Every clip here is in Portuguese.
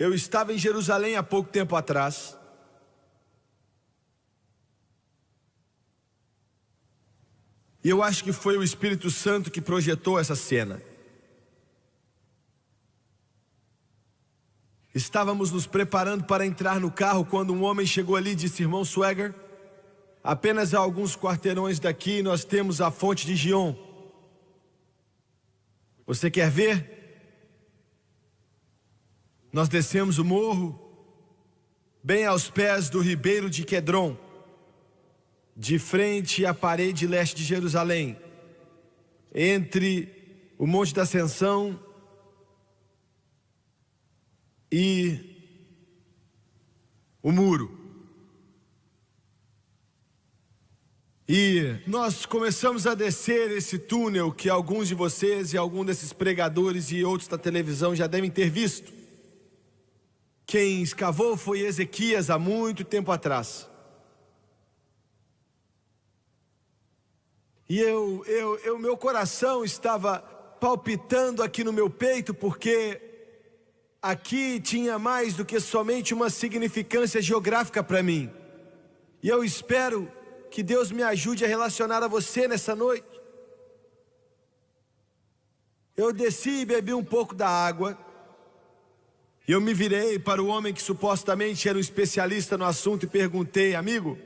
Eu estava em Jerusalém há pouco tempo atrás. E eu acho que foi o Espírito Santo que projetou essa cena. Estávamos nos preparando para entrar no carro quando um homem chegou ali e disse: irmão Swagger, apenas a alguns quarteirões daqui nós temos a fonte de Gion. Você quer ver? Nós descemos o morro, bem aos pés do ribeiro de Quedron, de frente à parede leste de Jerusalém, entre o Monte da Ascensão e o muro. E nós começamos a descer esse túnel que alguns de vocês e algum desses pregadores e outros da televisão já devem ter visto. Quem escavou foi Ezequias há muito tempo atrás. E meu coração estava palpitando aqui no meu peito, porque aqui tinha mais do que somente uma significância geográfica para mim. E eu espero que Deus me ajude a relacionar a você nessa noite. Eu desci e bebi um pouco da água. E eu me virei para o homem que supostamente era um especialista no assunto e perguntei: amigo,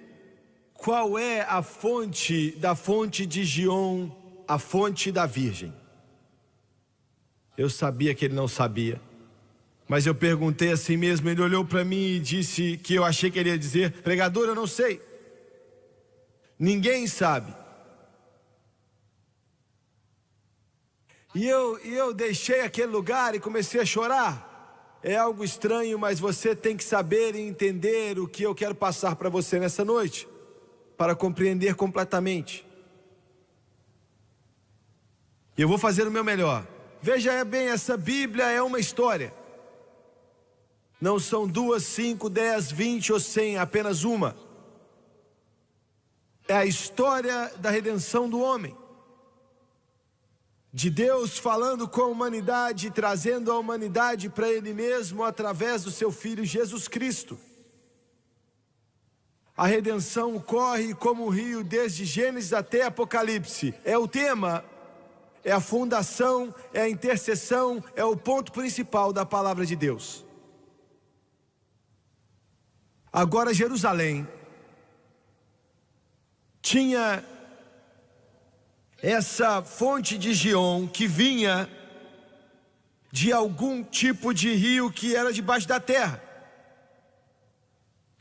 qual é a fonte da fonte de Gion, a fonte da Virgem? Eu sabia que ele não sabia, mas eu perguntei assim mesmo. Ele olhou para mim e disse que eu achei que ele ia dizer: pregador, eu não sei. Ninguém sabe. E eu deixei aquele lugar e comecei a chorar. É algo estranho, mas você tem que saber e entender o que eu quero passar para você nessa noite, para compreender completamente. E eu vou fazer o meu melhor. Veja bem, essa Bíblia é uma história. Não são 2, 5, 10, 20 ou 100, apenas uma. É a história da redenção do homem. De Deus falando com a humanidade, trazendo a humanidade para Ele mesmo através do seu Filho Jesus Cristo. A redenção corre como um rio desde Gênesis até Apocalipse. É o tema, é a fundação, é a intercessão, é o ponto principal da palavra de Deus. Agora Jerusalém tinha essa fonte de Gion que vinha de algum tipo de rio que era debaixo da terra,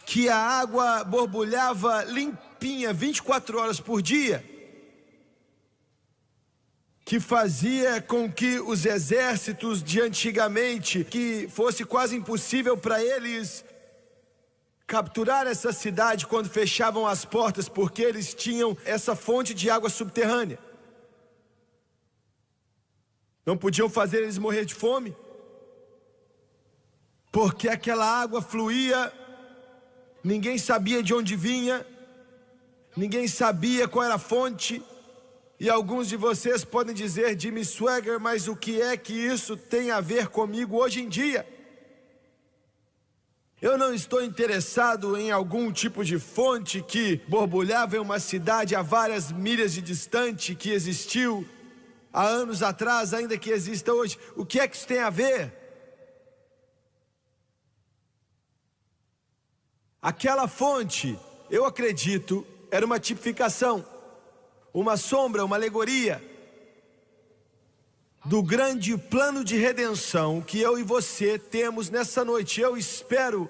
que a água borbulhava limpinha 24 horas por dia, que fazia com que os exércitos de antigamente, que fosse quase impossível para eles capturar essa cidade quando fechavam as portas, porque eles tinham essa fonte de água subterrânea. Não podiam fazer eles morrer de fome, porque aquela água fluía, ninguém sabia de onde vinha, ninguém sabia qual era a fonte. E alguns de vocês podem dizer: Jimmy Swagger, mas o que é que isso tem a ver comigo hoje em dia? Eu não estou interessado em algum tipo de fonte que borbulhava em uma cidade a várias milhas de distante, que existiu há anos atrás, ainda que exista hoje. O que é que isso tem a ver? Aquela fonte, eu acredito, era uma tipificação, uma sombra, uma alegoria do grande plano de redenção que eu e você temos nessa noite. Eu espero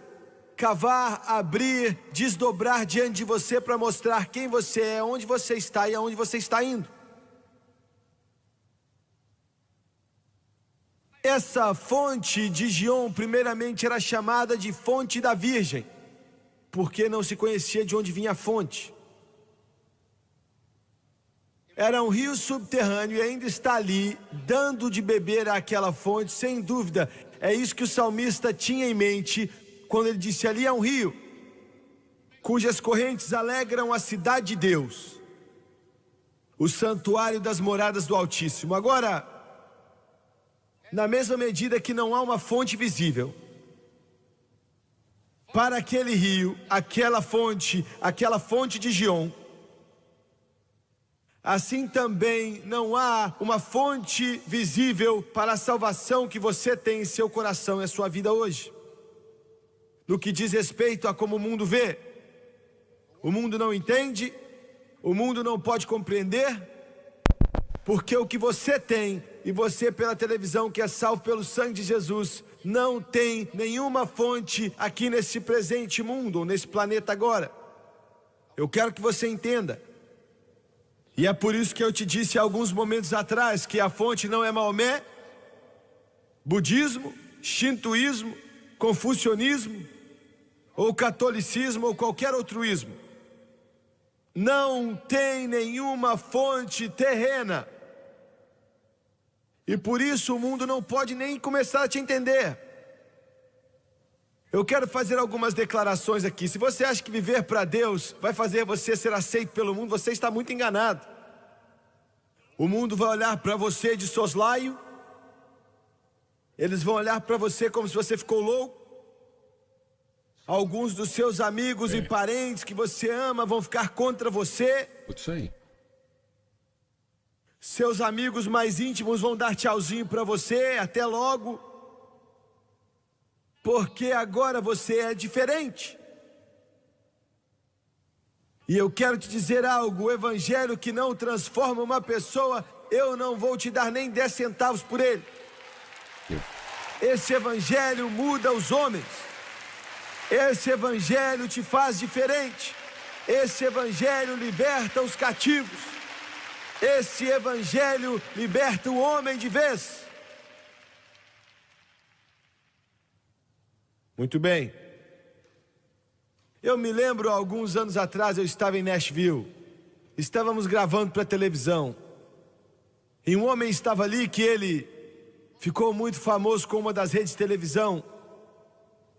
cavar, abrir, desdobrar diante de você para mostrar quem você é, onde você está e aonde você está indo. Essa fonte de Gion, primeiramente, era chamada de fonte da Virgem, porque não se conhecia de onde vinha a fonte. Era um rio subterrâneo e ainda está ali, dando de beber àquela fonte, sem dúvida. É isso que o salmista tinha em mente quando ele disse: ali é um rio, cujas correntes alegram a cidade de Deus, o santuário das moradas do Altíssimo. Agora, na mesma medida que não há uma fonte visível, para aquele rio, aquela fonte de Gion, assim também não há uma fonte visível para a salvação que você tem em seu coração e a sua vida hoje. No que diz respeito a como o mundo vê, o mundo não entende, o mundo não pode compreender, porque o que você tem, e você pela televisão que é salvo pelo sangue de Jesus, não tem nenhuma fonte aqui nesse presente mundo, ou nesse planeta agora. Eu quero que você entenda. E é por isso que eu te disse há alguns momentos atrás que a fonte não é Maomé, budismo, shintoísmo, confucionismo, ou catolicismo, ou qualquer outro ismo. Não tem nenhuma fonte terrena. E por isso o mundo não pode nem começar a te entender. Eu quero fazer algumas declarações aqui. Se você acha que viver para Deus vai fazer você ser aceito pelo mundo, você está muito enganado. O mundo vai olhar para você de soslaio. Eles vão olhar para você como se você ficou louco. Alguns dos seus amigos e parentes que você ama vão ficar contra você. Seus amigos mais íntimos vão dar tchauzinho para você, até logo. Porque agora você é diferente. E eu quero te dizer algo, o evangelho que não transforma uma pessoa, eu não vou te dar nem 10 centavos por ele. Esse evangelho muda os homens. Esse evangelho te faz diferente. Esse evangelho liberta os cativos. Esse evangelho liberta o homem de vez. Muito bem. Eu me lembro, alguns anos atrás, eu estava em Nashville. Estávamos gravando para televisão. E um homem estava ali que ele ficou muito famoso com uma das redes de televisão.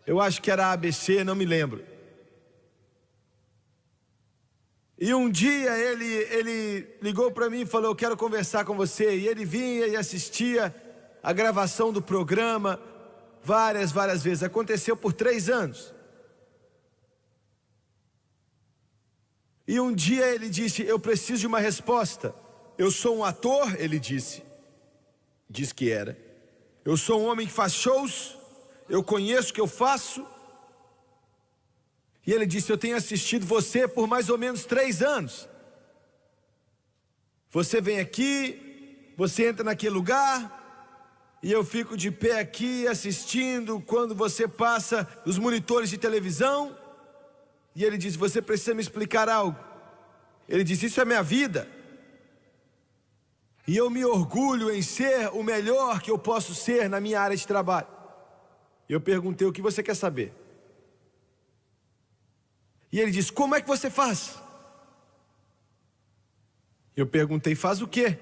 Eu acho que era a ABC, não me lembro. E um dia ele ligou para mim e falou: eu quero conversar com você. E ele vinha e assistia a gravação do programa várias vezes. Aconteceu por 3 anos. E um dia ele disse: eu preciso de uma resposta. Eu sou um ator, ele disse. Diz que era. Eu sou um homem que faz shows. Eu conheço o que eu faço. E ele disse: eu tenho assistido você por mais ou menos 3 anos. Você vem aqui, você entra naquele lugar, e eu fico de pé aqui assistindo quando você passa os monitores de televisão. E ele disse: você precisa me explicar algo. Ele disse: isso é minha vida. E eu me orgulho em ser o melhor que eu posso ser na minha área de trabalho. E eu perguntei: o que você quer saber? E ele disse: como é que você faz? Eu perguntei: faz o quê?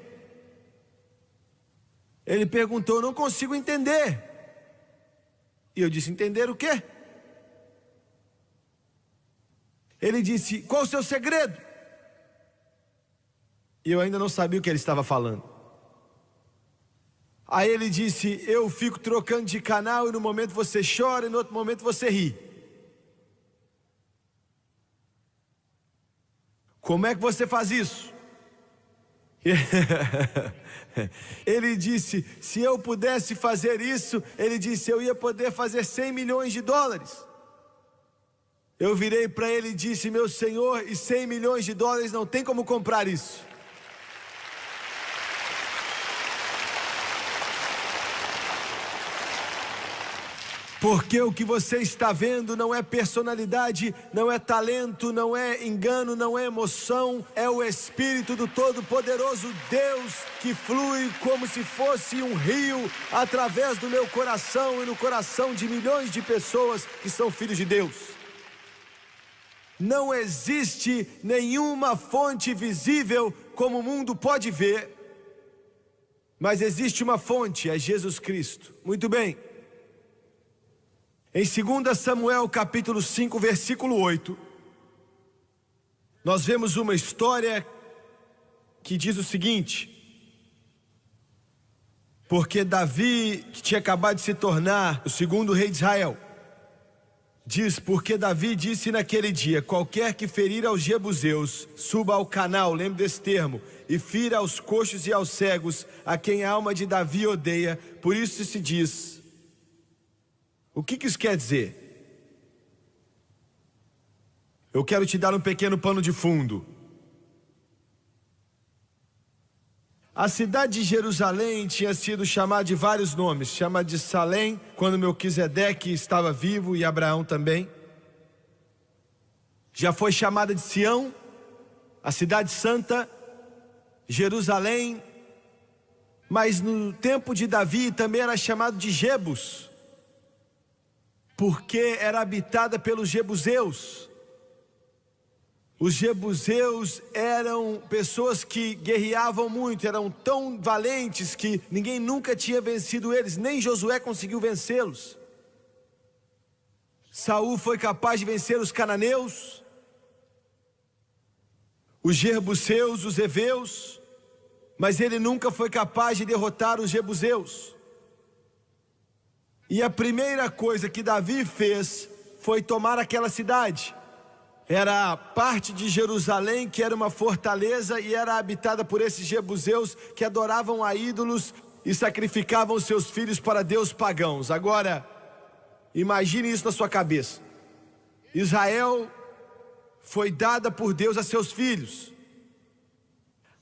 Ele perguntou: eu não consigo entender. E eu disse: entender o quê? Ele disse: qual o seu segredo? E eu ainda não sabia o que ele estava falando. Aí ele disse: eu fico trocando de canal, e no momento você chora e no outro momento você ri. Como é que você faz isso? Ele disse: se eu pudesse fazer isso, ele disse, eu ia poder fazer 100 milhões de dólares. Eu virei para ele e disse: meu senhor, e 100 milhões de dólares não tem como comprar isso. Porque o que você está vendo não é personalidade, não é talento, não é engano, não é emoção. É o Espírito do Todo-Poderoso Deus que flui como se fosse um rio através do meu coração e no coração de milhões de pessoas que são filhos de Deus. Não existe nenhuma fonte visível como o mundo pode ver, mas existe uma fonte, é Jesus Cristo. Muito bem. Em 2 Samuel capítulo 5, versículo 8, nós vemos uma história que diz o seguinte: porque Davi, que tinha acabado de se tornar o segundo rei de Israel, Diz, porque Davi disse naquele dia: qualquer que ferir aos jebuseus, suba ao canal, lembre desse termo, e fira aos coxos e aos cegos, a quem a alma de Davi odeia. Por isso se diz. O que isso quer dizer? Eu quero te dar um pequeno pano de fundo. A cidade de Jerusalém tinha sido chamada de vários nomes. Chama de Salém, quando Melquisedeque estava vivo, e Abraão também. Já foi chamada de Sião, a cidade santa, Jerusalém. Mas no tempo de Davi também era chamado de Jebus, porque era habitada pelos jebuseus. Os jebuseus eram pessoas que guerreavam muito, eram tão valentes que ninguém nunca tinha vencido eles, nem Josué conseguiu vencê-los. Saul foi capaz de vencer os cananeus, os jebuseus, os heveus, mas ele nunca foi capaz de derrotar os jebuseus. E a primeira coisa que Davi fez foi tomar aquela cidade. Era parte de Jerusalém que era uma fortaleza e era habitada por esses jebuseus que adoravam a ídolos e sacrificavam seus filhos para deuses pagãos. Agora, imagine isso na sua cabeça. Israel foi dada por Deus a seus filhos.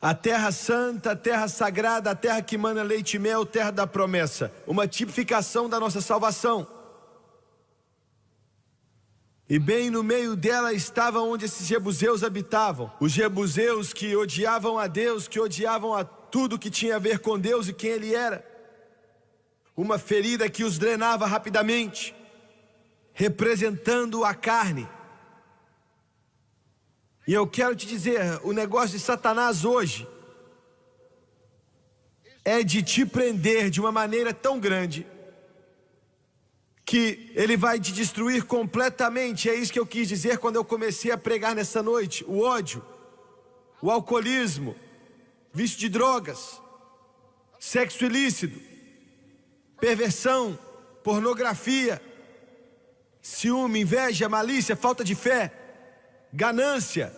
A terra santa, a terra sagrada, a terra que mana leite e mel, terra da promessa. Uma tipificação da nossa salvação. E bem no meio dela estava onde esses jebuseus habitavam. Os jebuseus que odiavam a Deus, que odiavam a tudo que tinha a ver com Deus e quem Ele era. Uma ferida que os drenava rapidamente, representando a carne. E eu quero te dizer, o negócio de Satanás hoje é de te prender de uma maneira tão grande que ele vai te destruir completamente. É isso que eu quis dizer quando eu comecei a pregar nessa noite. O ódio, o alcoolismo, vício de drogas, sexo ilícito, perversão, pornografia, ciúme, inveja, malícia, falta de fé, ganância.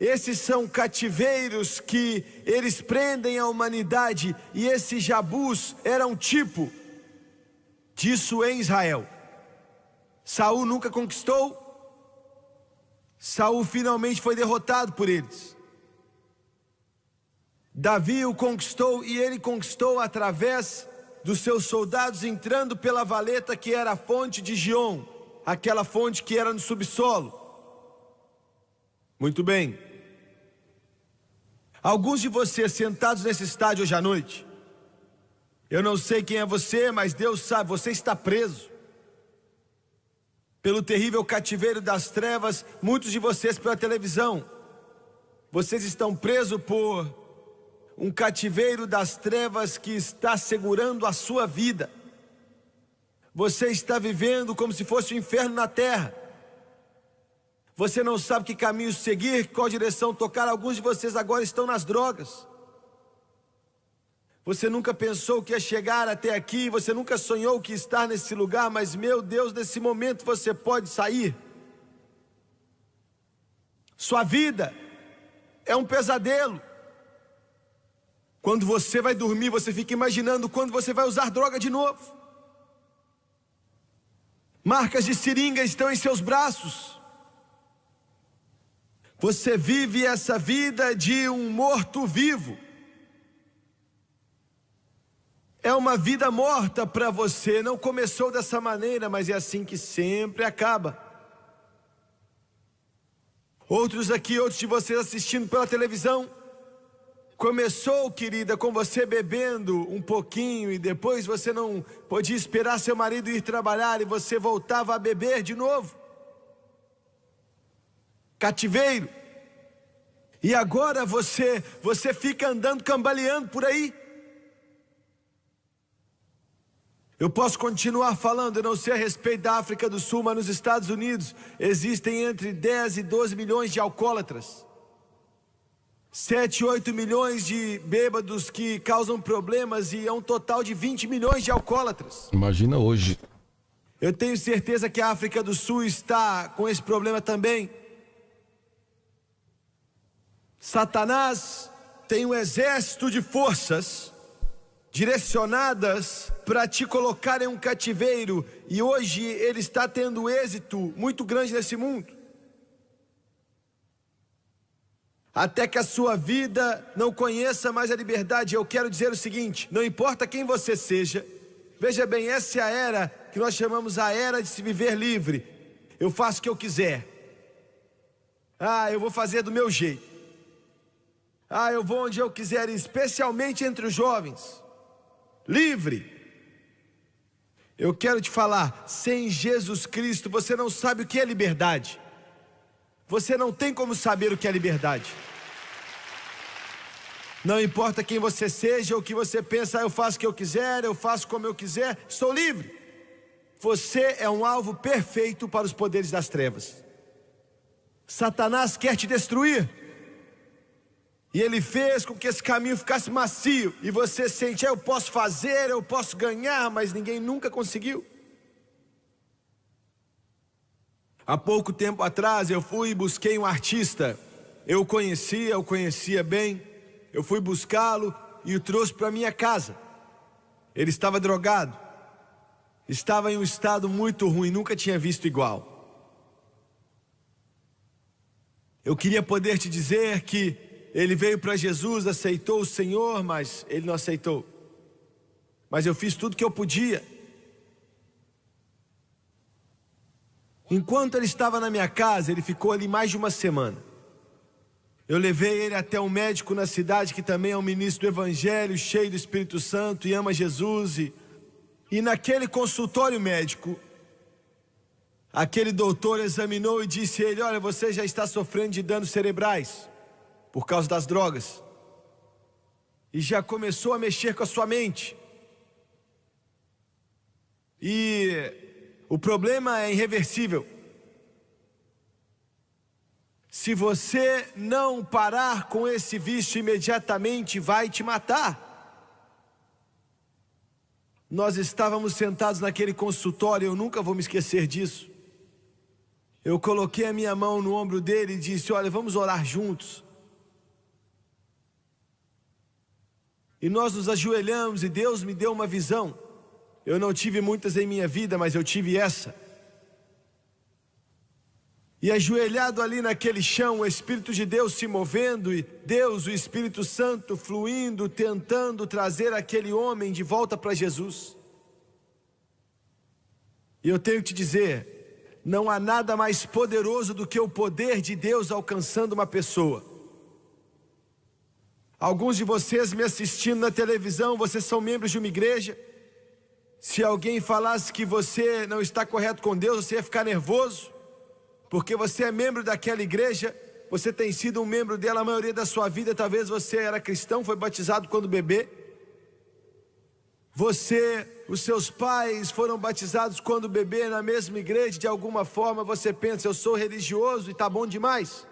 Esses são cativeiros que eles prendem a humanidade, e esse jabus era um tipo disso em Israel. Saul nunca conquistou. Saul finalmente foi derrotado por eles. Davi o conquistou, e ele conquistou através dos seus soldados entrando pela valeta que era a fonte de Gion, aquela fonte que era no subsolo. Muito bem. Alguns de vocês sentados nesse estádio hoje à noite, eu não sei quem é você, mas Deus sabe, você está preso pelo terrível cativeiro das trevas. Muitos de vocês pela televisão. Vocês estão presos por um cativeiro das trevas que está segurando a sua vida. Você está vivendo como se fosse um inferno na terra. Você não sabe que caminho seguir, qual direção tocar. Alguns de vocês agora estão nas drogas. Você nunca pensou que ia chegar até aqui, você nunca sonhou que estar nesse lugar, mas meu Deus, nesse momento você pode sair. Sua vida é um pesadelo. Quando você vai dormir, você fica imaginando quando você vai usar droga de novo. Marcas de seringa estão em seus braços. Você vive essa vida de um morto-vivo. É uma vida morta para você. Não começou dessa maneira, mas é assim que sempre acaba. Outros aqui, outros de vocês assistindo pela televisão. Começou, querida, com você bebendo um pouquinho, e depois você não podia esperar seu marido ir trabalhar e você voltava a beber de novo. Cativeiro. E agora você fica andando, cambaleando por aí. Eu posso continuar falando, eu não sei a respeito da África do Sul, mas nos Estados Unidos existem entre 10 e 12 milhões de alcoólatras. 7, 8 milhões de bêbados que causam problemas, e é um total de 20 milhões de alcoólatras. Imagina hoje. Eu tenho certeza que a África do Sul está com esse problema também. Satanás tem um exército de forças direcionadas para te colocar em um cativeiro, e hoje ele está tendo êxito muito grande nesse mundo, até que a sua vida não conheça mais a liberdade. Eu quero dizer o seguinte: não importa quem você seja, veja bem, essa é a era que nós chamamos a era de se viver livre. Eu faço o que eu quiser, eu vou fazer do meu jeito, eu vou onde eu quiser, especialmente entre os jovens. Livre. Eu quero te falar, sem Jesus Cristo você não sabe o que é liberdade. Você não tem como saber o que é liberdade. Não importa quem você seja, ou o que você pensa, eu faço o que eu quiser, eu faço como eu quiser, sou livre. Você é um alvo perfeito para os poderes das trevas. Satanás quer te destruir, e ele fez com que esse caminho ficasse macio, e você sente, eu posso fazer, eu posso ganhar, mas ninguém nunca conseguiu. Há pouco tempo atrás eu fui e busquei um artista. Eu o conhecia bem. Eu fui buscá-lo e o trouxe para minha casa. Ele estava drogado, estava em um estado muito ruim, nunca tinha visto igual. Eu queria poder te dizer que ele veio para Jesus, aceitou o Senhor, mas ele não aceitou. Mas eu fiz tudo que eu podia. Enquanto ele estava na minha casa, ele ficou ali mais de uma semana. Eu levei ele até um médico na cidade que também é um ministro do Evangelho, cheio do Espírito Santo e ama Jesus. E naquele consultório médico, aquele doutor examinou e disse a ele: olha, você já está sofrendo de danos cerebrais por causa das drogas, e já começou a mexer com a sua mente, e o problema é irreversível. Se você não parar com esse vício imediatamente, vai te matar. Nós estávamos sentados naquele consultório, eu nunca vou me esquecer disso. Eu coloquei a minha mão no ombro dele e disse: olha, vamos orar juntos. E nós nos ajoelhamos e Deus me deu uma visão. Eu não tive muitas em minha vida, mas eu tive essa. E ajoelhado ali naquele chão, o Espírito de Deus se movendo, e Deus, o Espírito Santo, fluindo, tentando trazer aquele homem de volta para Jesus. E eu tenho que te dizer, não há nada mais poderoso do que o poder de Deus alcançando uma pessoa. Alguns de vocês me assistindo na televisão, vocês são membros de uma igreja. Se alguém falasse que você não está correto com Deus, você ia ficar nervoso, porque você é membro daquela igreja, você tem sido um membro dela a maioria da sua vida. Talvez você era cristão, foi batizado quando bebê. Os seus pais foram batizados quando bebê na mesma igreja. De alguma forma você pensa, eu sou religioso e tá bom demais.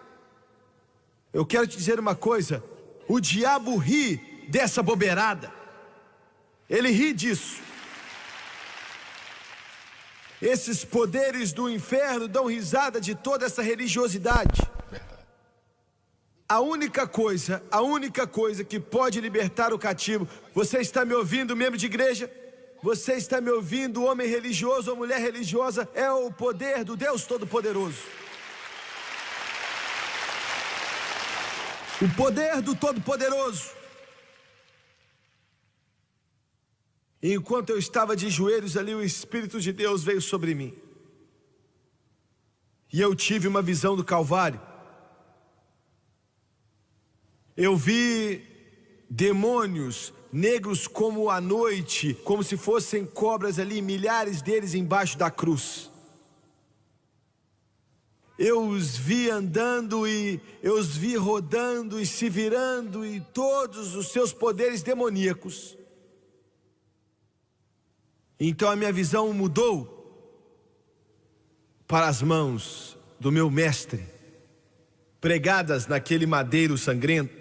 Eu quero te dizer uma coisa, o diabo ri dessa bobeirada. Ele ri disso. Esses poderes do inferno dão risada de toda essa religiosidade. A única coisa que pode libertar o cativo. Você está me ouvindo, membro de igreja? Você está me ouvindo, homem religioso ou mulher religiosa? É o poder do Deus Todo-Poderoso. O poder do Todo-Poderoso. Enquanto eu estava de joelhos ali, o Espírito de Deus veio sobre mim. E eu tive uma visão do Calvário. Eu vi demônios negros como a noite, como se fossem cobras ali, milhares deles embaixo da cruz. Eu os vi andando e eu os vi rodando e se virando, e todos os seus poderes demoníacos. Então a minha visão mudou para as mãos do meu mestre, pregadas naquele madeiro sangrento.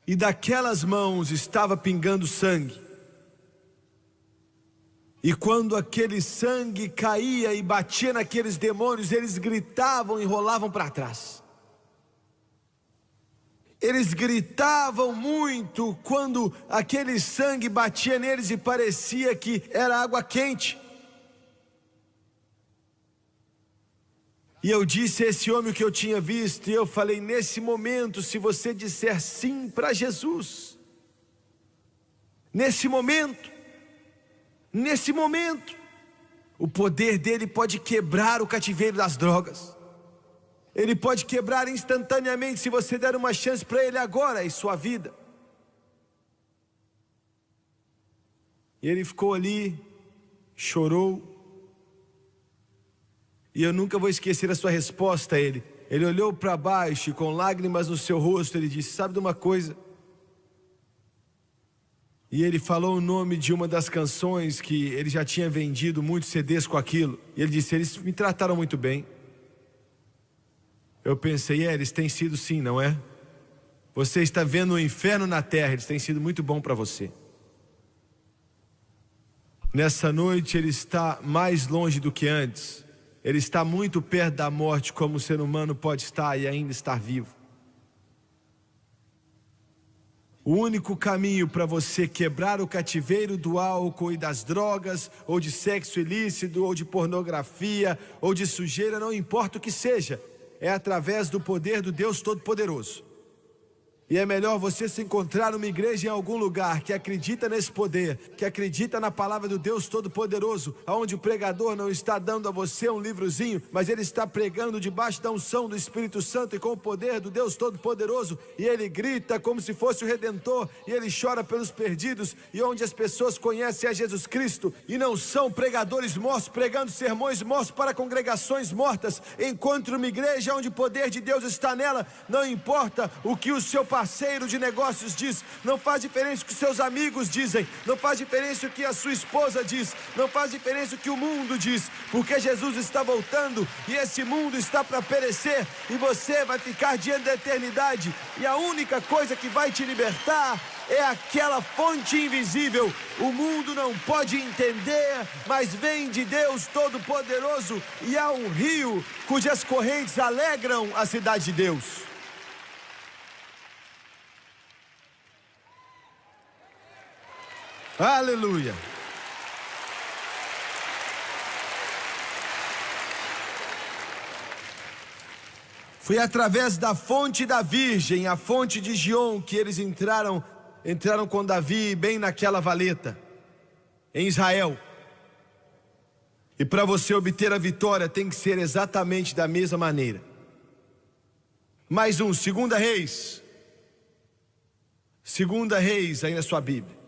E daquelas mãos estava pingando sangue. E quando aquele sangue caía e batia naqueles demônios, eles gritavam e rolavam para trás. Eles gritavam muito quando aquele sangue batia neles e parecia que era água quente. E eu disse a esse homem o que eu tinha visto, e eu falei: nesse momento, se você disser sim para Jesus, nesse momento, o poder dele pode quebrar o cativeiro das drogas. Ele pode quebrar instantaneamente se você der uma chance para ele agora em sua vida. E ele ficou ali, chorou. E eu nunca vou esquecer a sua resposta a ele. Ele olhou para baixo e com lágrimas no seu rosto ele disse: sabe de uma coisa? E ele falou o nome de uma das canções que ele já tinha vendido muitos CDs com aquilo. E ele disse: eles me trataram muito bem. Eu pensei: eles têm sido sim, não é? Você está vendo o inferno na terra, eles têm sido muito bom para você. Nessa noite ele está mais longe do que antes. Ele está muito perto da morte, como o ser humano pode estar e ainda estar vivo. O único caminho para você quebrar o cativeiro do álcool e das drogas, ou de sexo ilícito, ou de pornografia, ou de sujeira, não importa o que seja, é através do poder do Deus Todo-Poderoso. E é melhor você se encontrar numa igreja em algum lugar que acredita nesse poder, que acredita na palavra do Deus Todo-Poderoso, onde o pregador não está dando a você um livrozinho, mas ele está pregando debaixo da unção do Espírito Santo e com o poder do Deus Todo-Poderoso, e ele grita como se fosse o Redentor, e ele chora pelos perdidos, e onde as pessoas conhecem a Jesus Cristo, e não são pregadores mortos, pregando sermões mortos para congregações mortas. Encontre uma igreja onde o poder de Deus está nela, não importa o que o seu parceiro de negócios diz, não faz diferença o que seus amigos dizem, não faz diferença o que a sua esposa diz, não faz diferença o que o mundo diz, porque Jesus está voltando e esse mundo está para perecer e você vai ficar diante da eternidade, e a única coisa que vai te libertar é aquela fonte invisível. O mundo não pode entender, mas vem de Deus Todo-Poderoso, e há um rio cujas correntes alegram a cidade de Deus. Aleluia. Foi através da fonte da Virgem, a fonte de Gion, que eles entraram com Davi bem naquela valeta, em Israel. E para você obter a vitória tem que ser exatamente da mesma maneira. Mais um, Segunda Reis, aí na sua Bíblia.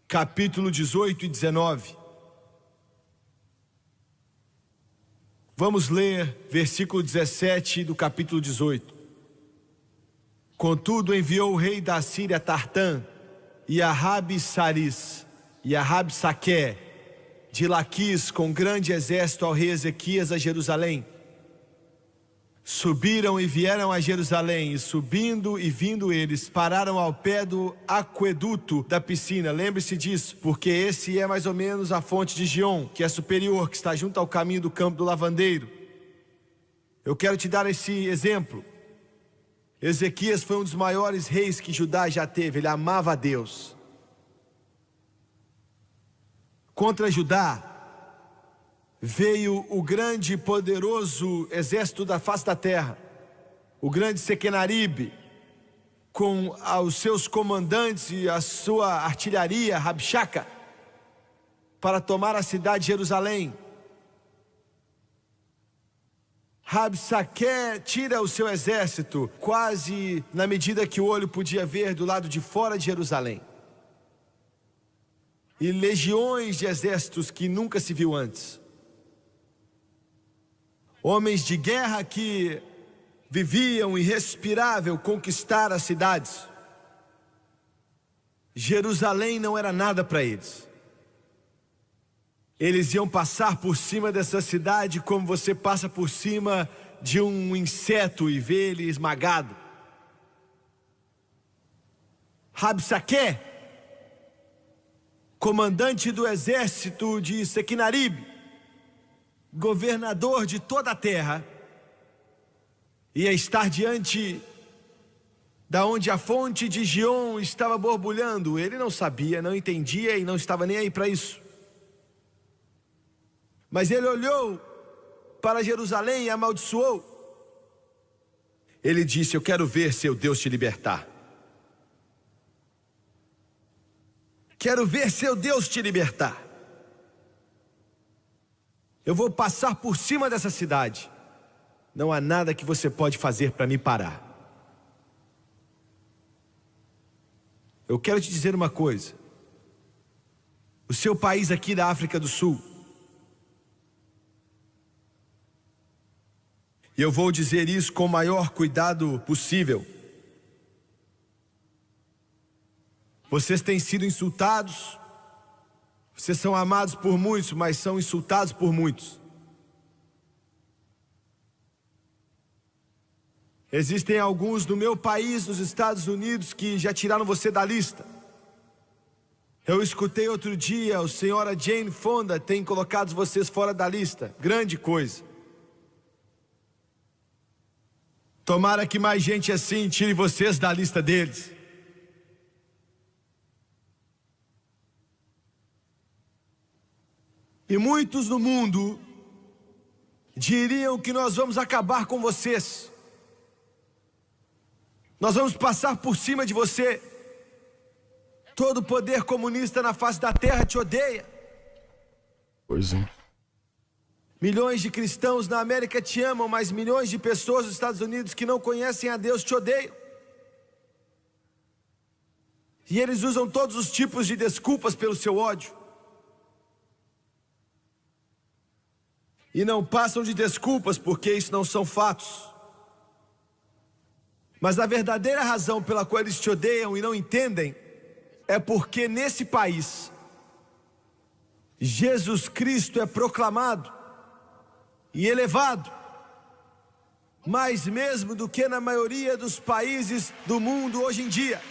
Capítulo 18 e 19. Vamos ler versículo 17 do capítulo 18. Contudo enviou o rei da Síria Tartã, e a Rabi-Saris, e a Rabsaque, de Laquis, com grande exército ao rei Ezequias a Jerusalém. Subiram e vieram a Jerusalém, e subindo e vindo eles, pararam ao pé do aqueduto da piscina. Lembre-se disso, porque esse é mais ou menos a fonte de Gion, que é superior, que está junto ao caminho do campo do lavandeiro. Eu quero te dar esse exemplo. Ezequias foi um dos maiores reis que Judá já teve, ele amava a Deus. Contra Judá veio o grande e poderoso exército da face da terra, o grande Sequenaribe, com os seus comandantes e a sua artilharia, Rabshakeh, para tomar a cidade de Jerusalém. Rabsaque tira o seu exército quase na medida que o olho podia ver do lado de fora de Jerusalém. E legiões de exércitos que nunca se viu antes. Homens de guerra que viviam e respiravam conquistar as cidades. Jerusalém não era nada para eles. Eles iam passar por cima dessa cidade como você passa por cima de um inseto e vê ele esmagado. Rabsaque comandante do exército de Sequinaribe, governador de toda a terra, ia estar diante da onde a fonte de Gion estava borbulhando. Ele não sabia, não entendia e não estava nem aí para isso. Mas ele olhou para Jerusalém e amaldiçoou. Ele disse: eu quero ver seu Deus te libertar. Quero ver seu Deus te libertar. Eu vou passar por cima dessa cidade. Não há nada que você pode fazer para me parar. Eu quero te dizer uma coisa. O seu país aqui da África do Sul, e eu vou dizer isso com o maior cuidado possível, vocês têm sido insultados. Vocês são amados por muitos, mas são insultados por muitos. Existem alguns no meu país, nos Estados Unidos, que já tiraram você da lista. Eu escutei outro dia, a senhora Jane Fonda tem colocado vocês fora da lista. Grande coisa. Tomara que mais gente assim tire vocês da lista deles. E muitos no mundo diriam que nós vamos acabar com vocês. Nós vamos passar por cima de você. Todo poder comunista na face da terra te odeia. Pois é. Milhões de cristãos na América te amam, mas milhões de pessoas nos Estados Unidos que não conhecem a Deus te odeiam. E eles usam todos os tipos de desculpas pelo seu ódio. E não passam de desculpas, porque isso não são fatos. Mas a verdadeira razão pela qual eles te odeiam e não entendem é porque nesse país Jesus Cristo é proclamado e elevado, mais mesmo do que na maioria dos países do mundo hoje em dia.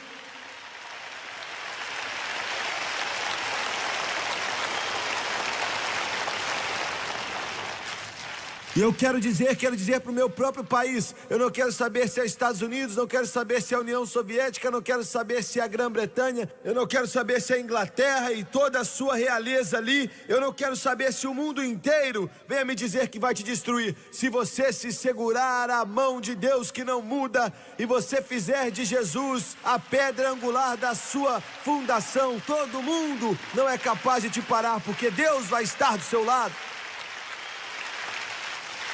E eu quero dizer para o meu próprio país, eu não quero saber se é Estados Unidos, não quero saber se é a União Soviética, não quero saber se é a Grã-Bretanha, eu não quero saber se é a Inglaterra e toda a sua realeza ali, eu não quero saber se o mundo inteiro venha me dizer que vai te destruir. Se você se segurar à mão de Deus que não muda e você fizer de Jesus a pedra angular da sua fundação, todo mundo não é capaz de te parar, porque Deus vai estar do seu lado.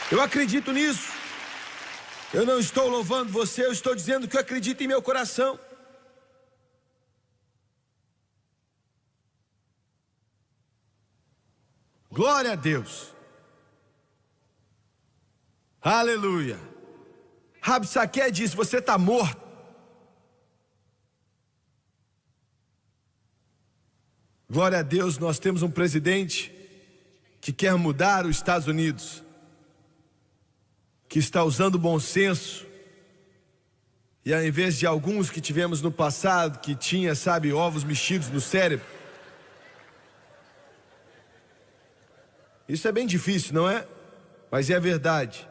Eu acredito nisso. Eu não estou louvando você, eu estou dizendo que eu acredito em meu coração. Glória a Deus. Aleluia. Rabsaque disse: você está morto. Glória a Deus, nós temos um presidente que quer mudar os Estados Unidos, que está usando bom senso, e ao invés de alguns que tivemos no passado, que tinha, sabe, ovos mexidos no cérebro. Isso é bem difícil, não é? Mas é a verdade.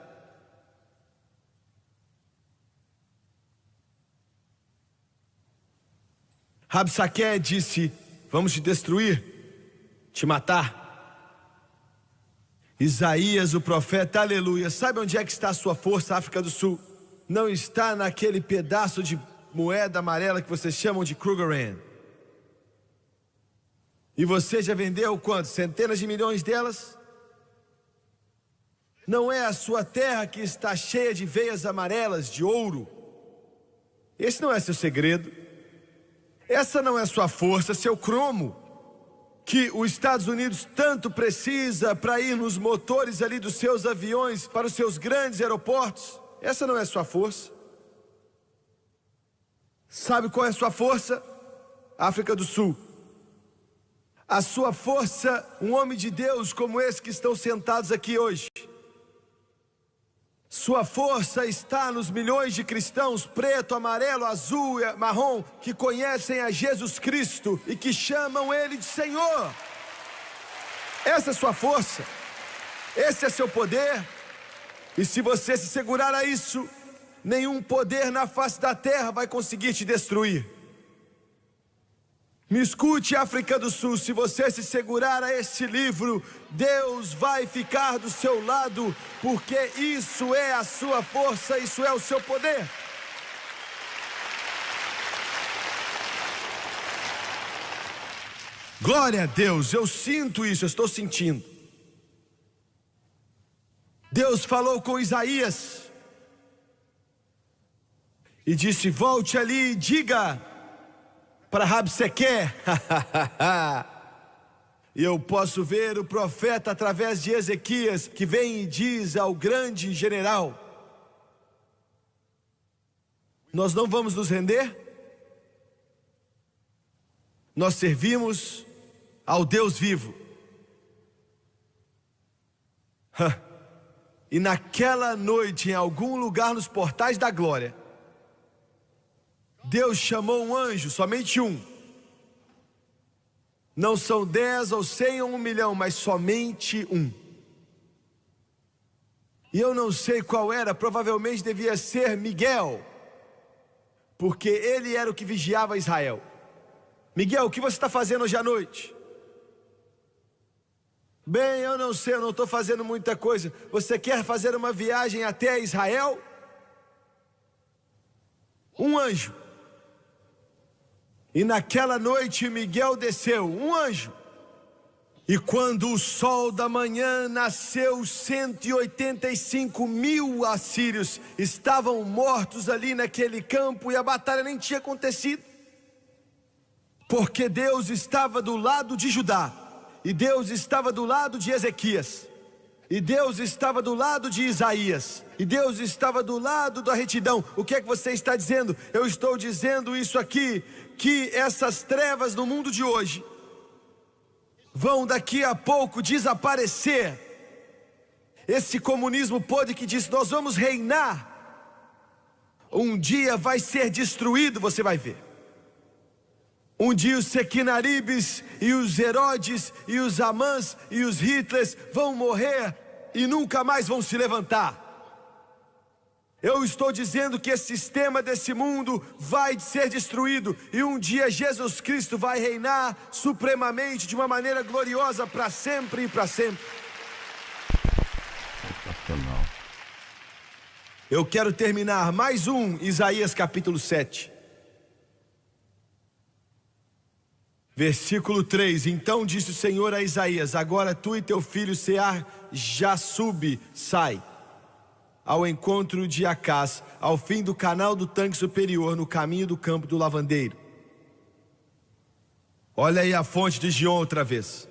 Rabsaque disse: vamos te destruir, te matar. Isaías, o profeta, aleluia. Sabe onde é que está a sua força, África do Sul? Não está naquele pedaço de moeda amarela que vocês chamam de Kruger Rand. E você já vendeu quanto? Centenas de milhões delas? Não é a sua terra que está cheia de veias amarelas, de ouro? Esse não é seu segredo. Essa não é sua força, seu cromo, que os Estados Unidos tanto precisa para ir nos motores ali dos seus aviões para os seus grandes aeroportos. Essa não é sua força. Sabe qual é a sua força? África do Sul. A sua força, um homem de Deus como esse que estão sentados aqui hoje. Sua força está nos milhões de cristãos preto, amarelo, azul e marrom que conhecem a Jesus Cristo e que chamam Ele de Senhor. Essa é sua força, esse é seu poder. E se você se segurar a isso, nenhum poder na face da terra vai conseguir te destruir. Me escute, África do Sul, se você se segurar a esse livro, Deus vai ficar do seu lado, porque isso é a sua força, isso é o seu poder. Glória a Deus, eu sinto isso, eu estou sentindo. Deus falou com Isaías e disse: volte ali e diga para Rabseque. E eu posso ver o profeta através de Ezequias, que vem e diz ao grande general: nós não vamos nos render, nós servimos ao Deus vivo. E naquela noite, em algum lugar nos portais da glória, Deus chamou um anjo, somente um. Não são 10 ou 100 ou 1 milhão, mas somente um. E eu não sei qual era, provavelmente devia ser Miguel, porque ele era o que vigiava Israel. Miguel, o que você está fazendo hoje à noite? Bem, eu não sei, eu não estou fazendo muita coisa. Você quer fazer uma viagem até Israel? Um anjo. E naquela noite Miguel desceu, um anjo. E quando o sol da manhã nasceu, 185 mil assírios estavam mortos ali naquele campo e a batalha nem tinha acontecido. Porque Deus estava do lado de Judá, e Deus estava do lado de Ezequias, e Deus estava do lado de Isaías, e Deus estava do lado da retidão. O que é que você está dizendo? Eu estou dizendo isso aqui, que essas trevas no mundo de hoje vão daqui a pouco desaparecer. Esse comunismo podre que diz nós vamos reinar, um dia vai ser destruído, você vai ver. Um dia os Sequinaribes e os Herodes e os Amãs e os Hitlers vão morrer e nunca mais vão se levantar. Eu estou dizendo que esse sistema desse mundo vai ser destruído e um dia Jesus Cristo vai reinar supremamente de uma maneira gloriosa para sempre e para sempre. Eu quero terminar mais um, Isaías capítulo 7. Versículo 3, então disse o Senhor a Isaías: agora tu e teu filho Sear-Jasub sai ao encontro de Acás, ao fim do canal do tanque superior, no caminho do campo do lavandeiro. Olha aí a fonte de Gion outra vez.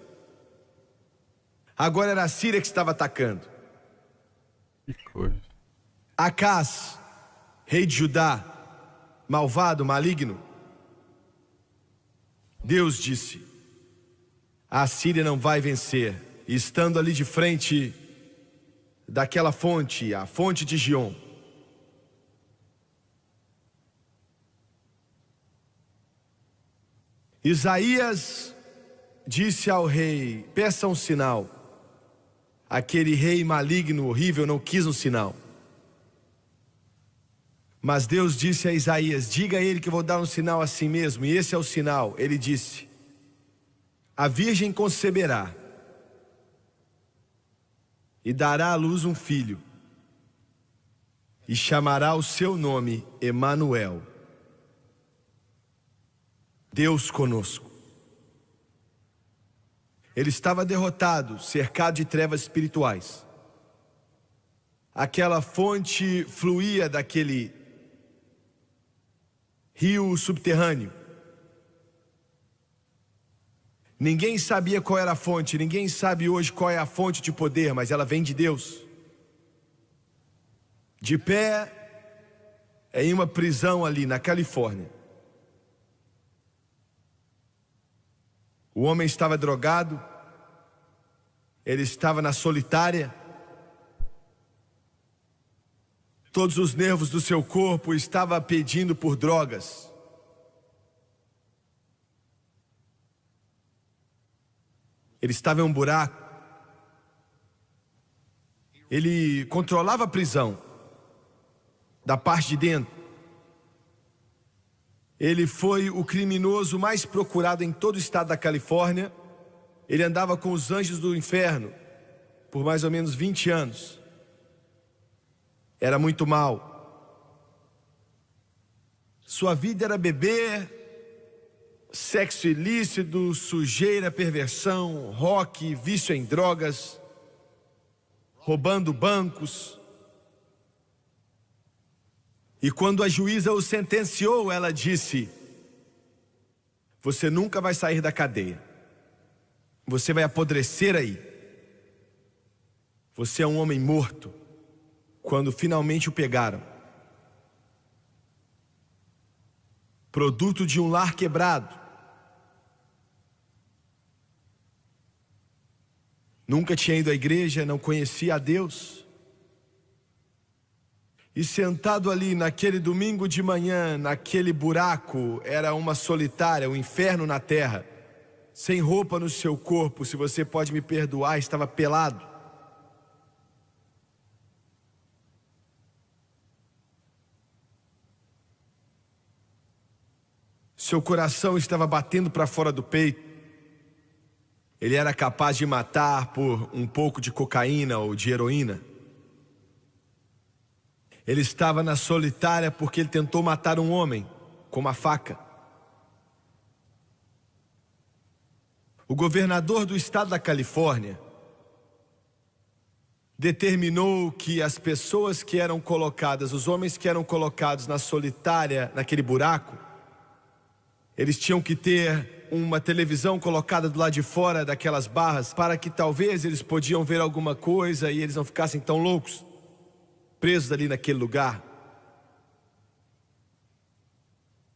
Agora era a Síria que estava atacando. Que coisa. Acás, rei de Judá, malvado, maligno. Deus disse: a Síria não vai vencer. E estando ali de frente daquela fonte, a fonte de Gion, Isaías disse ao rei: peça um sinal. Aquele rei maligno, horrível, não quis um sinal. Mas Deus disse a Isaías: diga a ele que eu vou dar um sinal a si mesmo. E esse é o sinal. Ele disse: a virgem conceberá e dará à luz um filho, e chamará o seu nome Emanuel, Deus conosco. Ele estava derrotado, cercado de trevas espirituais. Aquela fonte fluía daquele rio subterrâneo. Ninguém sabia qual era a fonte, ninguém sabe hoje qual é a fonte de poder, mas ela vem de Deus. De pé em uma prisão ali na Califórnia. O homem estava drogado, ele estava na solitária, Todos os nervos do seu corpo estavam pedindo por drogas. Ele estava em um buraco. Ele controlava a prisão da parte de dentro. Ele foi o criminoso mais procurado em todo o estado da Califórnia. Ele andava com os anjos do inferno por mais ou menos 20 anos. Era muito mal. Sua vida era beber, sexo ilícito, sujeira, perversão, rock, vício em drogas, roubando bancos. E quando a juíza o sentenciou, ela disse: você nunca vai sair da cadeia. Você vai apodrecer aí. Você é um homem morto. Quando finalmente o pegaram, produto de um lar quebrado, nunca tinha ido à igreja, não conhecia a Deus, e sentado ali naquele domingo de manhã, naquele buraco, era uma solitária, um inferno na terra, sem roupa no seu corpo, se você pode me perdoar, estava pelado. Seu coração estava batendo para fora do peito. Ele era capaz de matar por um pouco de cocaína ou de heroína. Ele estava na solitária porque ele tentou matar um homem com uma faca. O governador do estado da Califórnia determinou que as pessoas que eram colocadas, os homens que eram colocados na solitária, naquele buraco, eles tinham que ter uma televisão colocada do lado de fora daquelas barras para que talvez eles podiam ver alguma coisa e eles não ficassem tão loucos, presos ali naquele lugar.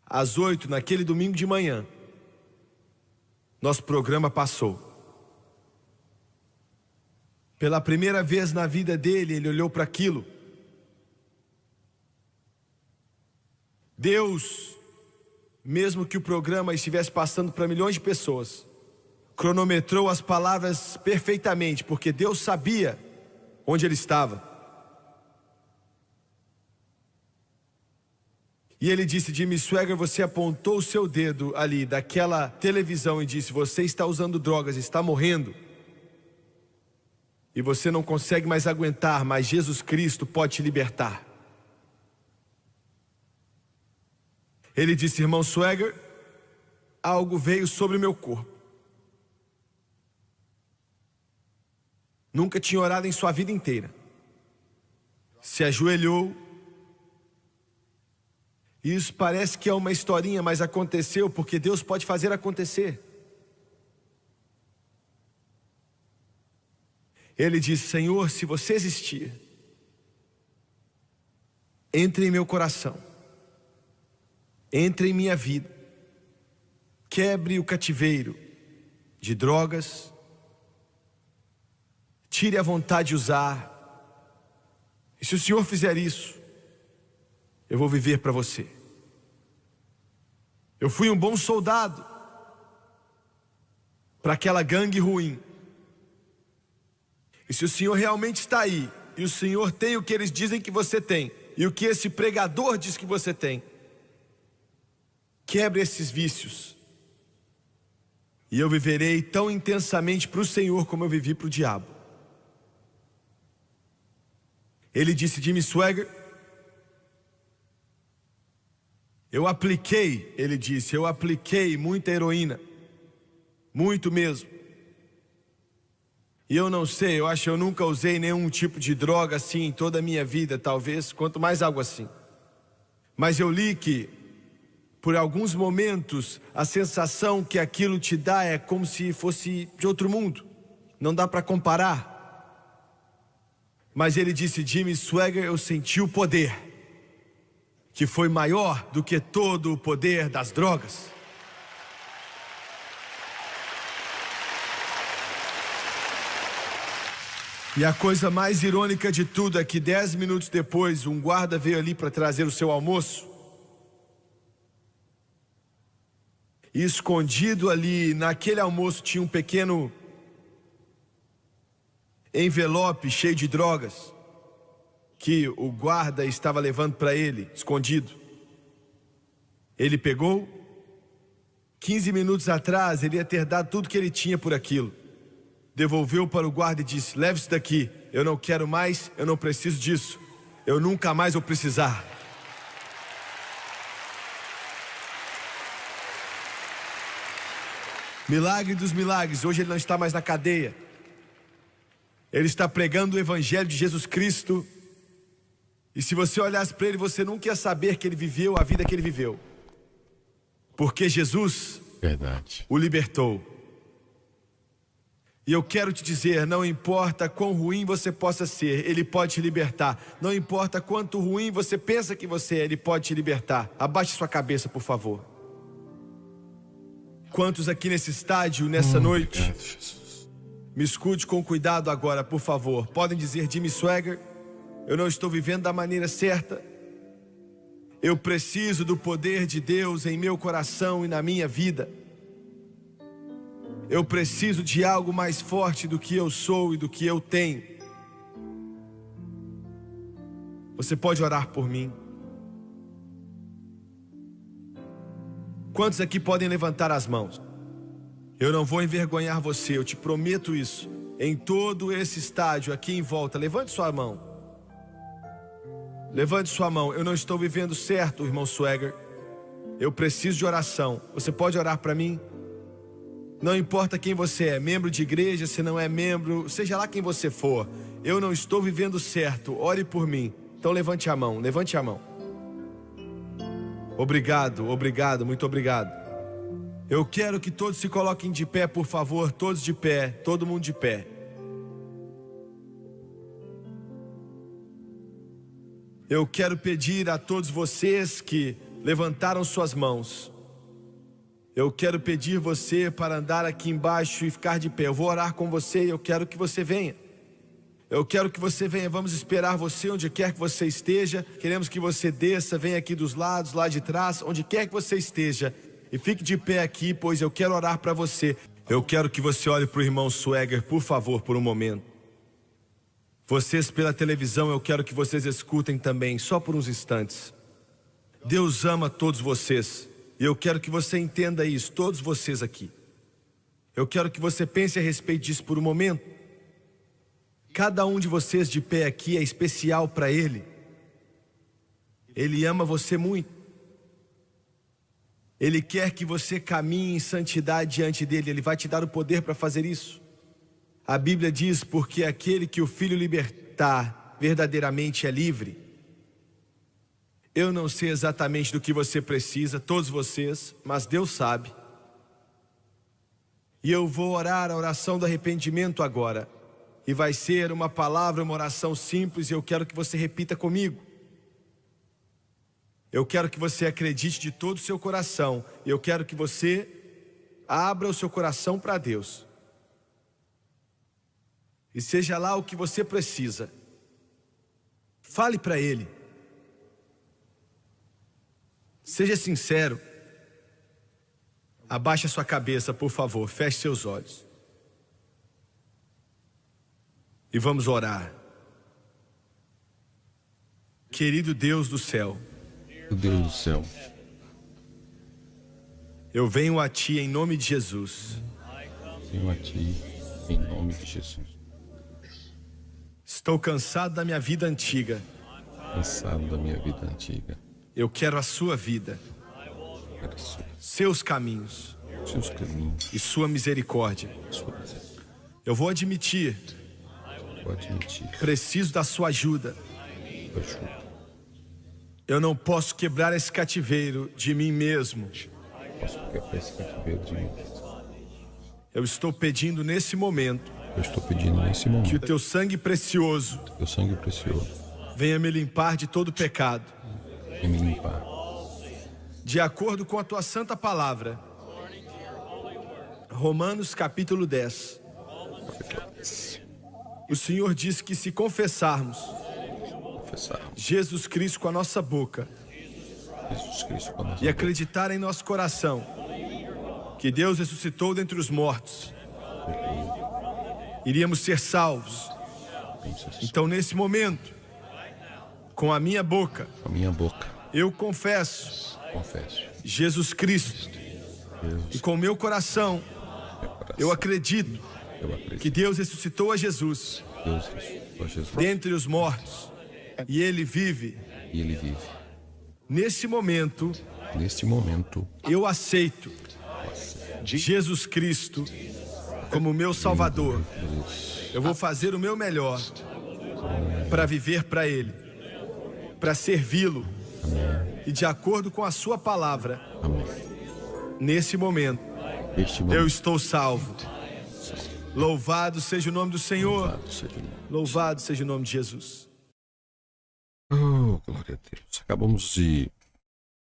Às 8, naquele domingo de manhã, nosso programa passou. Pela primeira vez na vida dele, ele olhou para aquilo. Deus, mesmo que o programa estivesse passando para milhões de pessoas, cronometrou as palavras perfeitamente, porque Deus sabia onde ele estava. E ele disse: Jimmy Swaggart, você apontou o seu dedo ali daquela televisão e disse: você está usando drogas, está morrendo. E você não consegue mais aguentar, mas Jesus Cristo pode te libertar. Ele disse: irmão Swaggart, algo veio sobre o meu corpo. Nunca tinha orado em sua vida inteira. Se ajoelhou. Isso parece que é uma historinha, mas aconteceu porque Deus pode fazer acontecer. Ele disse: Senhor, se você existir, entre em meu coração, entre em minha vida, quebre o cativeiro de drogas, tire a vontade de usar, e se o Senhor fizer isso, eu vou viver para você. Eu fui um bom soldado para aquela gangue ruim. E se o Senhor realmente está aí, e o Senhor tem o que eles dizem que você tem, e o que esse pregador diz que você tem, quebre esses vícios, e eu viverei tão intensamente para o Senhor como eu vivi para o diabo. Ele disse: Jimmy Swaggart, eu apliquei muita heroína, muito mesmo. E eu não sei, eu acho que eu nunca usei nenhum tipo de droga assim em toda a minha vida, talvez, quanto mais algo assim. Mas eu li que, por alguns momentos, a sensação que aquilo te dá é como se fosse de outro mundo. Não dá para comparar. Mas ele disse: Jimmy Swaggart, eu senti o poder, que foi maior do que todo o poder das drogas. E a coisa mais irônica de tudo é que 10 minutos depois, um guarda veio ali para trazer o seu almoço. E escondido ali naquele almoço tinha um pequeno envelope cheio de drogas que o guarda estava levando para ele, escondido. Ele pegou. 15 minutos atrás ele ia ter dado tudo que ele tinha por aquilo. Devolveu para o guarda e disse: leve isso daqui, eu não quero mais, eu não preciso disso, eu nunca mais vou precisar. Milagre dos milagres, hoje ele não está mais na cadeia. Ele está pregando o evangelho de Jesus Cristo. E se você olhasse para ele, você nunca ia saber que ele viveu a vida que ele viveu. Porque Jesus o libertou. E eu quero te dizer, não importa quão ruim você possa ser, Ele pode te libertar. Não importa quanto ruim você pensa que você é, Ele pode te libertar. Abaixe sua cabeça, por favor. Quantos aqui nesse estádio, nessa noite, Obrigado, Jesus. me escute com cuidado agora, por favor. Podem dizer: Jimmy Swaggart, eu não estou vivendo da maneira certa. Eu preciso do poder de Deus em meu coração e na minha vida. Eu preciso de algo mais forte do que eu sou e do que eu tenho. Você pode orar por mim? Quantos aqui podem levantar as mãos? Eu não vou envergonhar você, eu te prometo isso. Em todo esse estádio aqui em volta, levante sua mão. Levante sua mão. Eu não estou vivendo certo, irmão Swaggart. Eu preciso de oração. Você pode orar para mim? Não importa quem você é, membro de igreja, se não é membro, seja lá quem você for. Eu não estou vivendo certo, ore por mim. Então levante a mão, levante a mão. Obrigado, obrigado, muito obrigado. Eu quero que todos se coloquem de pé, por favor, todos de pé, todo mundo de pé. Eu quero pedir a todos vocês que levantaram suas mãos. Eu quero pedir você para andar aqui embaixo e ficar de pé. Eu vou orar com você e eu quero que você venha. Eu quero que você venha, vamos esperar você onde quer que você esteja. Queremos que você desça, venha aqui dos lados, lá de trás, onde quer que você esteja. E fique de pé aqui, pois eu quero orar para você. Eu quero que você olhe para o irmão Swaggart, por favor, por um momento. Vocês pela televisão, eu quero que vocês escutem também, só por uns instantes. Deus ama todos vocês. E eu quero que você entenda isso, todos vocês aqui. Eu quero que você pense a respeito disso por um momento. Cada um de vocês de pé aqui é especial para Ele. Ele ama você muito. Ele quer que você caminhe em santidade diante dEle. Ele vai te dar o poder para fazer isso. A Bíblia diz: porque aquele que o Filho libertar verdadeiramente é livre. Eu não sei exatamente do que você precisa, todos vocês, mas Deus sabe. E eu vou orar a oração do arrependimento agora. E vai ser uma palavra, uma oração simples, e eu quero que você repita comigo. Eu quero que você acredite de todo o seu coração. E eu quero que você abra o seu coração para Deus. E seja lá o que você precisa, fale para Ele. Seja sincero. Abaixe a sua cabeça, por favor, feche seus olhos. E vamos orar. Querido Deus do céu, O Deus do céu, eu venho a Ti em nome de Jesus. venho a Ti em nome de Jesus. Estou cansado da minha vida antiga. Cansado da minha vida antiga. Eu quero a sua vida, Quero seus caminhos seus caminhos, e sua misericórdia. sua misericórdia. Eu vou admitir, Vou admitir preciso da sua ajuda. sua ajuda. Eu não posso quebrar esse cativeiro de mim mesmo. Posso quebrar esse cativeiro de mim mesmo. Eu estou pedindo nesse momento Eu estou pedindo nesse que o momento Teu sangue precioso Teu sangue precioso venha me limpar de todo pecado. venha me limpar. De acordo com a Tua santa palavra. Romanos capítulo 10. O Senhor disse que se confessarmos confessarmos Jesus Cristo com a nossa boca Jesus Cristo com a nossa e boca, acreditar em nosso coração que Deus ressuscitou dentre os mortos, iríamos ser salvos. Então, nesse momento, com a minha boca, com a minha boca, eu confesso confesso Jesus Cristo. Jesus, E com o meu coração, meu coração, eu acredito eu acredito que Deus ressuscitou a Jesus que Deus ressuscitou Jesus dentre os mortos e Ele vive. e Ele vive. Nesse momento, Neste momento, eu aceito Jesus Cristo como meu Salvador. Eu vou fazer o meu melhor para viver para Ele, para servi-lo e de acordo com a sua palavra. amém. Nesse momento, Neste eu momento, estou salvo. Louvado seja o nome do Senhor. louvado seja o nome. Louvado seja o nome de Jesus. Oh, glória a Deus. Acabamos de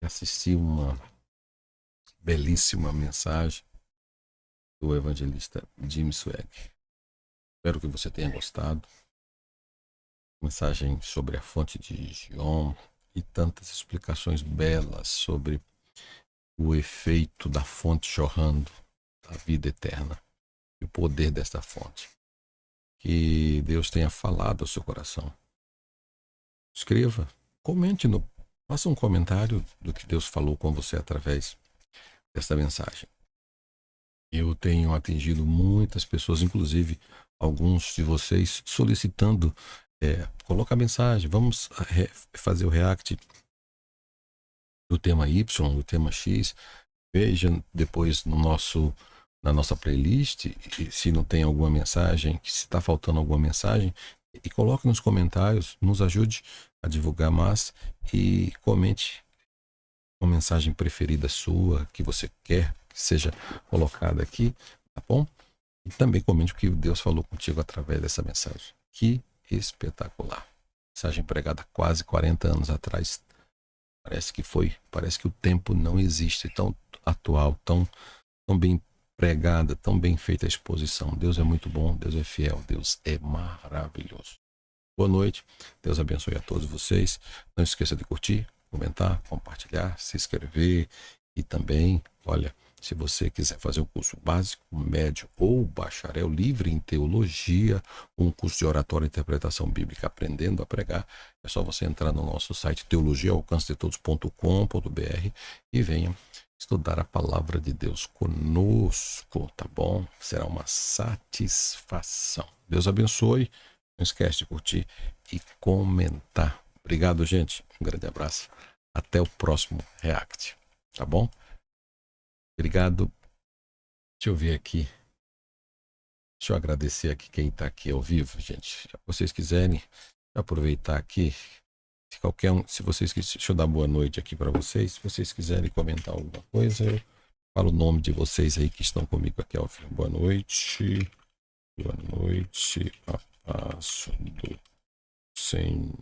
assistir uma belíssima mensagem do evangelista Jim Swag. Espero que você tenha gostado. Mensagem sobre a fonte de Gion e tantas explicações belas sobre o efeito da fonte jorrando, da vida eterna e o poder desta fonte. Que Deus tenha falado ao seu coração. Escreva, comente, faça um comentário do que Deus falou com você através desta mensagem. Eu tenho atingido muitas pessoas, inclusive alguns de vocês, solicitando, coloca a mensagem, vamos fazer o react do tema Y, do tema X. Veja depois na nossa playlist, se não tem alguma mensagem, se está faltando alguma mensagem, e coloque nos comentários, nos ajude a divulgar mais e comente uma mensagem preferida sua, que você quer que seja colocada aqui, tá bom? E também comente o que Deus falou contigo através dessa mensagem. Que espetacular. Mensagem pregada quase 40 anos atrás. Parece que o tempo não existe, tão atual, tão bem pregada, tão bem feita a exposição. Deus é muito bom, Deus é fiel, Deus é maravilhoso. Boa noite, Deus abençoe a todos vocês. Não esqueça de curtir, comentar, compartilhar, se inscrever e também, olha, se você quiser fazer um curso básico, médio ou bacharel livre em teologia, um curso de oratória e interpretação bíblica aprendendo a pregar, é só você entrar no nosso site teologiaalcancedetodos.com.br e venha estudar a palavra de Deus conosco, tá bom? Será uma satisfação. Deus abençoe. Não esquece de curtir e comentar. Obrigado, gente. Um grande abraço. Até o próximo React, tá bom? Obrigado. Deixa eu ver aqui. Deixa eu agradecer aqui quem está aqui ao vivo, gente. Se vocês quiserem aproveitar aqui, se vocês quiserem, deixa eu dar boa noite aqui para vocês. Se vocês quiserem comentar alguma coisa, eu falo o nome de vocês aí que estão comigo aqui ao vivo. Boa noite. Boa noite. A paz do Senhor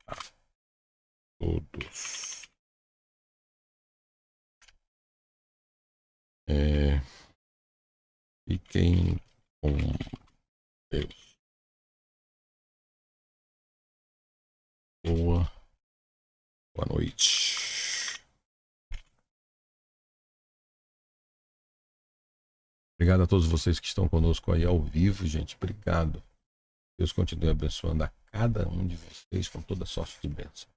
a todos. Fiquem com Deus. Boa noite. Obrigado a todos vocês que estão conosco aí ao vivo, gente. Obrigado. Deus continue abençoando a cada um de vocês com toda sorte de bênção.